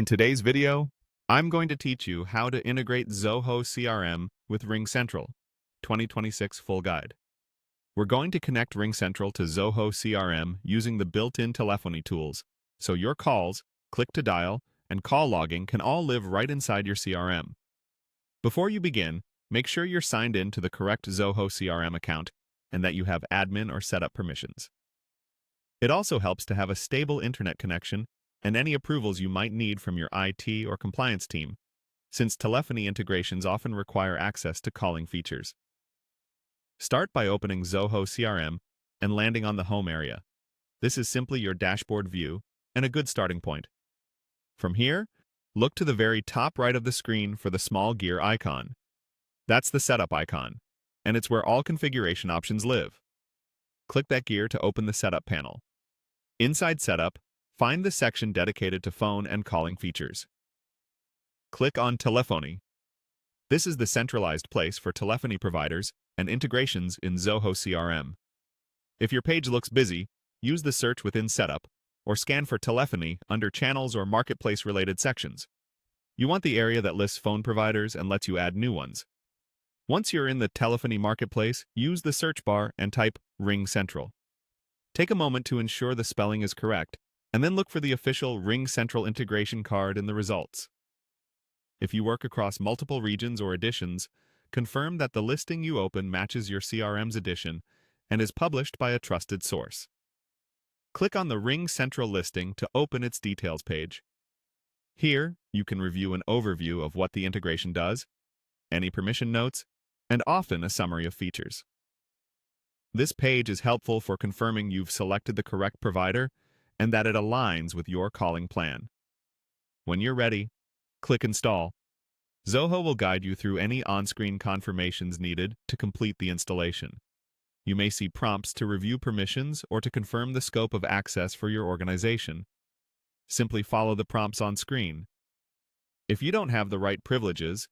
In today's video, I'm going to teach you how to integrate Zoho CRM with RingCentral 2026 Full Guide. We're going to connect RingCentral to Zoho CRM using the built-in telephony tools, so your calls, click to dial, and call logging can all live right inside your CRM. Before you begin, make sure you're signed in to the correct Zoho CRM account and that you have admin or setup permissions. It also helps to have a stable internet connection and any approvals you might need from your IT or compliance team, since telephony integrations often require access to calling features. Start by opening Zoho CRM and landing on the home area. This is simply your dashboard view and a good starting point. From here, look to the very top right of the screen for the small gear icon. That's the setup icon, and it's where all configuration options live. Click that gear to open the setup panel. Inside Setup, find the section dedicated to phone and calling features. Click on Telephony. This is the centralized place for telephony providers and integrations in Zoho CRM. If your page looks busy, use the search within Setup or scan for telephony under Channels or Marketplace-related sections. You want the area that lists phone providers and lets you add new ones. Once you're in the telephony marketplace, use the search bar and type RingCentral. Take a moment to ensure the spelling is correct, and then look for the official RingCentral integration card in the results. If you work across multiple regions or editions, confirm that the listing you open matches your CRM's edition and is published by a trusted source. Click on the RingCentral listing to open its details page. Here, you can review an overview of what the integration does, any permission notes, and often a summary of features. This page is helpful for confirming you've selected the correct provider and that it aligns with your calling plan. When you're ready, click Install. Zoho will guide you through any on-screen confirmations needed to complete the installation. You may see prompts to review permissions or to confirm the scope of access for your organization. Simply follow the prompts on screen. If you don't have the right privileges,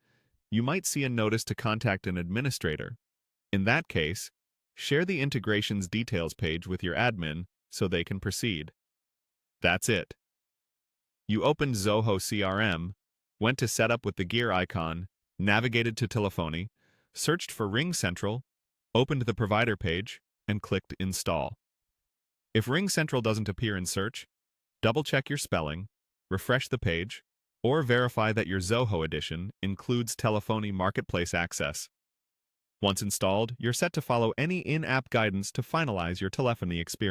you might see a notice to contact an administrator. In that case, share the integration's details page with your admin so they can proceed. That's it. You opened Zoho CRM, went to Setup with the gear icon, navigated to Telephony, searched for RingCentral, opened the provider page, and clicked Install. If RingCentral doesn't appear in search, double-check your spelling, refresh the page, or verify that your Zoho edition includes telephony marketplace access. Once installed, you're set to follow any in-app guidance to finalize your telephony experience.